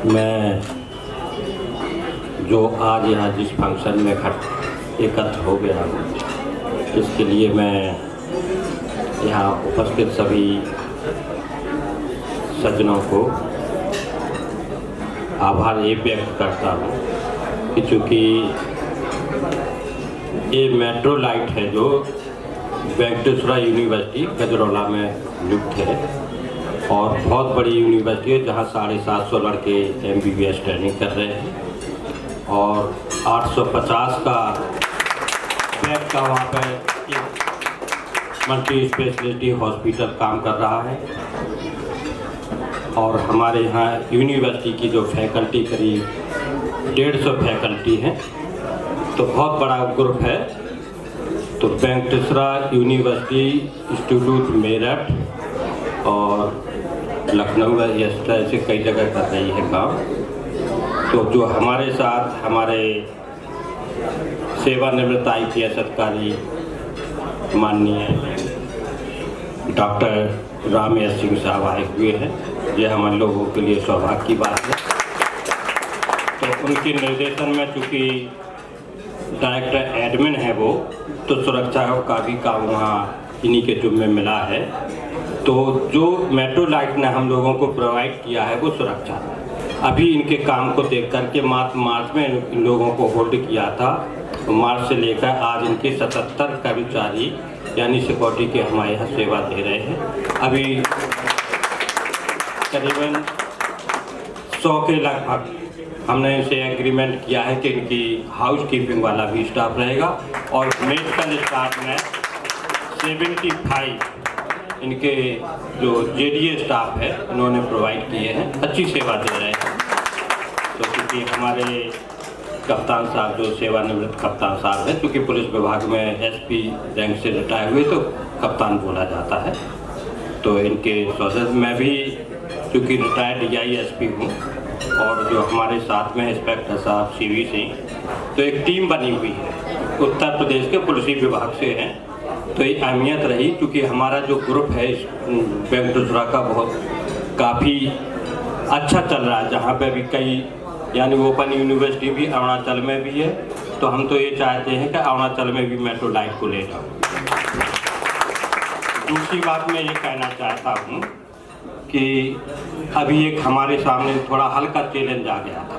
मैं जो आज यहाँ जिस फंक्शन में एकत्र हो गया हूँ, इसके लिए मैं यहाँ उपस्थित सभी सज्जनों को आभार ये व्यक्त करता हूँ कि चूँकि ये मेट्रो लाइट है जो वेंकटेश्वरा यूनिवर्सिटी गजरौला में नियुक्त है और बहुत बड़ी यूनिवर्सिटी है जहाँ 750 लड़के MBBS ट्रेनिंग कर रहे हैं और 850 का बेड का वहाँ पर एक मल्टी स्पेशलिटी हॉस्पिटल काम कर रहा है। और हमारे यहाँ यूनिवर्सिटी की जो फैकल्टी करीब 150 फैकल्टी हैं, तो बहुत बड़ा ग्रुप है। तो वेंकटेश्वरा यूनिवर्सिटी इंस्टीट्यूट मेरठ और लखनऊ इस तरह से कई जगह कर रही है काम। तो जो हमारे साथ हमारे सेवानिवृत्त IPS अधिकारी माननीय डॉक्टर राम एस सिंह साहब आए हुए हैं, ये हम लोगों के लिए सौभाग्य की बात है। तो उनके निर्देशन में चूँकि डायरेक्टर एडमिन है वो, तो सुरक्षा का भी काम वहाँ इन्हीं के जुम्मे मिला है। तो जो मेट्रो लाइट ने हम लोगों को प्रोवाइड किया है वो सुरक्षा, अभी इनके काम को देख करके मार्च में इन लोगों को होल्ड किया था। मार्च से लेकर आज इनके 77 कर्मचारी यानी सिक्योरिटी के हमारे यहाँ सेवा दे रहे हैं। अभी करीबन 100 के लगभग हमने इनसे एग्रीमेंट किया है कि इनकी हाउस कीपिंग वाला भी स्टाफ रहेगा और मेडिकल स्टाफ में 75 इनके जो JDA स्टाफ है इन्होंने प्रोवाइड किए हैं, अच्छी सेवा दे रहे हैं। तो क्योंकि हमारे कप्तान साहब जो सेवानिवृत्त कप्तान साहब हैं, क्योंकि पुलिस विभाग में SP रैंक से रिटायर हुए तो कप्तान बोला जाता है। तो इनके सौजन्य मैं भी क्योंकि रिटायर्ड DISP हूँ और जो हमारे साथ में इंस्पेक्टर साहब CV सिंह, तो एक टीम बनी हुई है उत्तर प्रदेश के पुलिस विभाग से हैं। तो ये अहमियत रही क्योंकि हमारा जो ग्रुप है वेंकटेश्वरा का बहुत काफ़ी अच्छा चल रहा है, जहाँ पे भी कई यानी ओपन यूनिवर्सिटी भी अरुणाचल में भी है। तो हम तो ये चाहते हैं कि अरुणाचल में भी मेट्रो लाइट को ले जाओ। दूसरी बात मैं ये कहना चाहता हूँ कि अभी एक हमारे सामने थोड़ा हल्का चैलेंज आ गया था।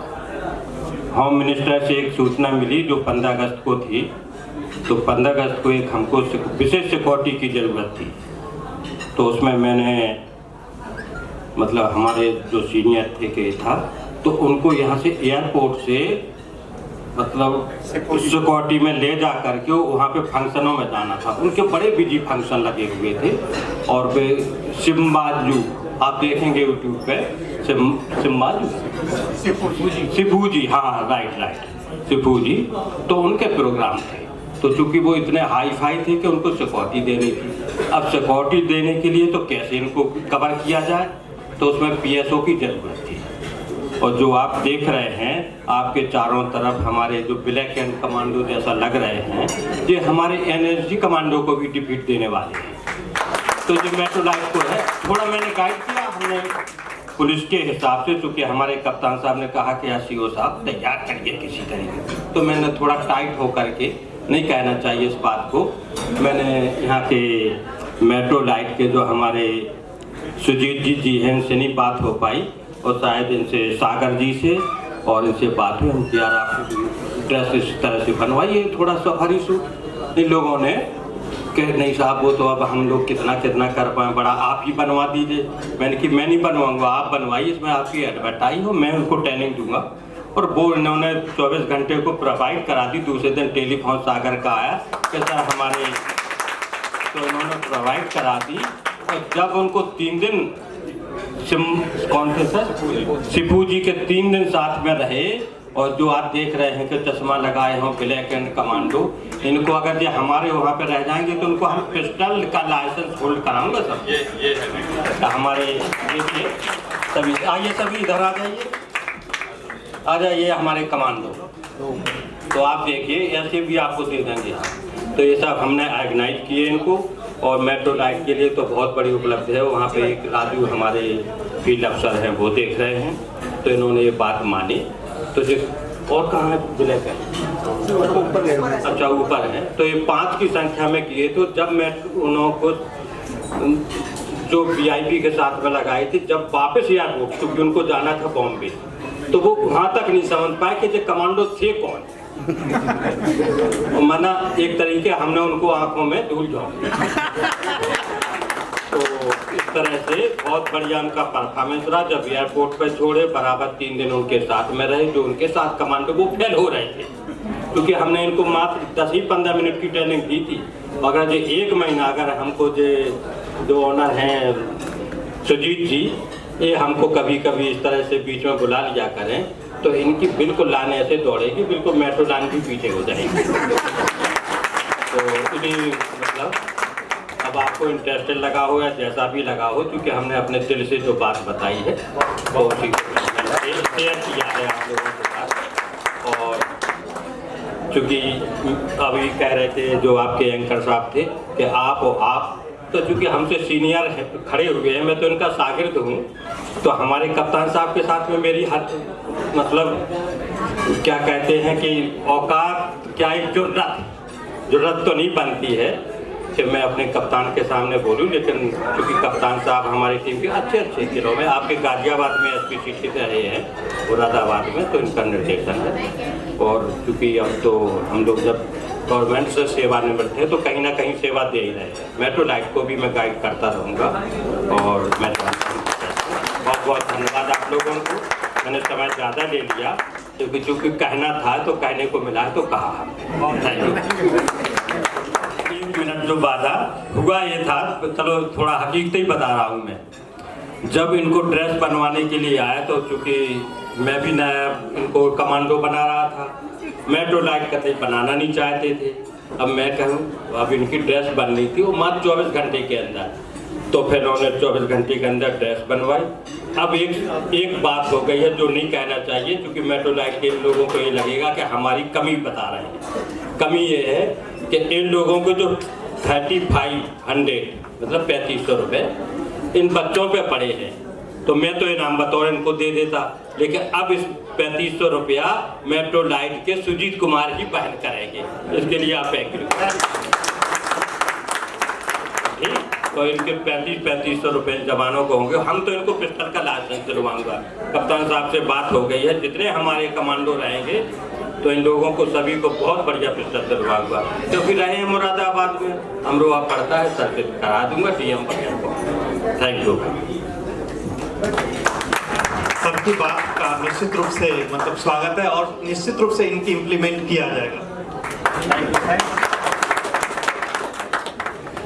होम मिनिस्टर से एक सूचना मिली जो 15 अगस्त को थी। तो 15 अगस्त को एक हमको विशेष सिक्योरिटी की ज़रूरत थी। तो उसमें मैंने मतलब हमारे जो सीनियर थे के था, तो उनको यहाँ से एयरपोर्ट से मतलब सिक्योरिटी में ले जा करके वहाँ पे फंक्शनों में जाना था। उनके बड़े बिजी फंक्शन लगे हुए थे और वे सिम्बाजू आप देखेंगे यूट्यूब पे सिम्बाजू सिफू जी, हाँ राइट सिफू जी, तो उनके प्रोग्राम थे। तो चूँकि वो इतने हाई फाई थे कि उनको सिक्योरिटी देनी थी। अब सिक्योरिटी देने के लिए तो कैसे इनको कवर किया जाए, तो उसमें PSO की ज़रूरत थी। और जो आप देख रहे हैं आपके चारों तरफ हमारे जो ब्लैक एंड कमांडो जैसा लग रहे हैं, ये हमारे NSG कमांडो को भी डिफीट देने वाले हैं। तो जो मेट्रो लाइट को है थोड़ा मैंने गाइड किया हमने पुलिस के हिसाब से, चूँकि हमारे कप्तान साहब ने कहा कि CO साहब तैयार करिए किसी तरीके, तो मैंने थोड़ा टाइट होकर के नहीं कहना चाहिए इस बात को। मैंने यहाँ के मेट्रो लाइट के जो हमारे सुजीत जी हैं, इनसे नहीं बात हो पाई और शायद इनसे सागर जी से और इनसे बात हुई। हम यार आप ड्रेस इस तरह से बनवाइए थोड़ा सफारी सूट। इन लोगों ने कि नहीं साहब वो तो अब हम लोग कितना कर पाएँ, बड़ा आप ही बनवा दीजिए। मैंने कि मैं नहीं बनवाऊँगा, आप बनवाइए, इसमें आपकी एडवर्टाइज हो, मैं उनको ट्रेनिंग दूँगा। और वो इन्होंने 24 घंटे को प्रोवाइड करा दी। दूसरे दिन टेलीफोन सागर का आया कि सर हमारे, तो इन्होंने प्रोवाइड करा दी। और जब उनको 3 दिन कौन थे सर सिफू जी के 3 दिन साथ में रहे, और जो आप देख रहे हैं कि चश्मा लगाए हों ब्लैक एंड कमांडो, इनको अगर ये हमारे वहाँ पे रह जाएंगे तो उनको हम पिस्टल का लाइसेंस होल्ड कराऊंगा सब। ये है हमारे, देखिए सभी आइए, सभी इधर आ जाइए हमारे कमांडो। तो आप देखिए ऐसे भी आपको दे देंगे। तो ये सब हमने ऑर्गेनाइज किए इनको। और मेट्रो लाइट के लिए तो बहुत बड़ी उपलब्धि है। वहाँ पे एक राजू हमारे फील्ड अफसर हैं वो देख रहे हैं। तो इन्होंने ये बात मानी। तो जो और कहाँ है ब्लैक है, अच्छा ऊपर है। तो ये 5 की संख्या में किए। तो जब मैं उनको जो VIP के साथ में लगाई थी, जब वापस एयरपोर्ट, क्योंकि उनको जाना था बॉम्बे, तो वो वहाँ तक नहीं समझ पाए कि जो कमांडो थे कौन। मना एक तरीके हमने उनको आंखों में धूल झोंक दिया। तो इस तरह से बहुत बढ़िया उनका परफॉर्मेंस रहा। जब एयरपोर्ट पर छोड़े, बराबर 3 दिन उनके साथ में रहे। जो उनके साथ कमांडो वो फेल हो रहे थे, क्योंकि हमने इनको मात्र 10 ही 15 मिनट की ट्रेनिंग दी थी। अगर जो 1 महीना अगर हमको जो ऑनर हैं सुजीत जी, ये हमको कभी कभी इस तरह से बीच में बुला लिया करें, तो इनकी बिल्कुल लाइन ऐसे दौड़ेगी, बिल्कुल मेट्रो लाइन भी पीछे हो जाएगी। तो इन्हीं मतलब अब आपको इंटरेस्टेड लगा हो या जैसा भी लगा हो, क्योंकि हमने अपने दिल से जो बात बताई है बहुत ही शेयर किया है आप लोगों के साथ। और चूँकि अभी कह रहे थे जो आपके एंकर साहब थे कि आप तो चूँकि हमसे सीनियर खड़े हुए हैं, मैं तो इनका शागिर्द हूँ, तो हमारे कप्तान साहब के साथ में मेरी हर मतलब क्या कहते हैं कि औकात क्या, एक जुर्रत तो नहीं बनती है कि मैं अपने कप्तान के सामने बोलूं। लेकिन क्योंकि कप्तान साहब हमारी टीम के अच्छे जिलों में, आपके गाजियाबाद में SPCT रहे हैं, मुरादाबाद में, तो इनका निर्देशन है। और चूँकि अब तो हम लोग जब गवर्नमेंट से सेवानिवृत्त है, तो कहीं ना कहीं सेवा दे ही रहे हैं। मेट्रो लाइट को भी मैं गाइड करता रहूँगा। और मैं बहुत बहुत धन्यवाद आप लोगों को। मैंने समय ज़्यादा ले लिया, क्योंकि चूँकि कहना था तो कहने को मिला तो कहा। Thank you. 3 मिनट जो बाधा हुआ ये था, चलो थोड़ा हकीकत ही बता रहा हूँ मैं। जब इनको ड्रेस बनवाने के लिए आया, तो चूँकि मैं भी नया इनको कमांडो बना रहा था, मेट्रो लाइट कतई बनाना नहीं चाहते थे। अब मैं कहूँ, अब इनकी ड्रेस बन रही थी, वो मात्र 24 घंटे के अंदर। तो फिर उन्होंने 24 घंटे के अंदर ड्रेस बनवाई। अब एक बात हो गई है जो नहीं कहना चाहिए, क्योंकि मेट्रो लाइट के लोगों को ये लगेगा कि हमारी कमी बता रहे हैं। कमी ये है कि इन लोगों को जो 3500 मतलब 3500 रुपये इन बच्चों पे पड़े हैं, तो मैं तो इनाम बतौर इनको दे देता। लेकिन अब इस 3500 रुपया मेट्रो लाइट के सुजीत कुमार ही वहन करेंगे। इसके लिए आप एग्री ठीक। तो इनके 3500 रुपये जवानों को होंगे। हम तो इनको पिस्टल का लाइसेंस दिलवाऊंगा। कप्तान साहब से बात हो गई है, जितने हमारे कमांडो रहेंगे तो इन लोगों को सभी को बहुत बढ़िया पिस्टल दिलवाऊंगा। क्योंकि रहे हैं मुरादाबाद में, अमरोहा पड़ता है, सर्विस करा दूंगा DM वगैरह को। Thank you. सबकी बात का निश्चित रूप से मतलब स्वागत है और निश्चित रूप से इनकी इम्प्लीमेंट किया जाएगा। Thank you.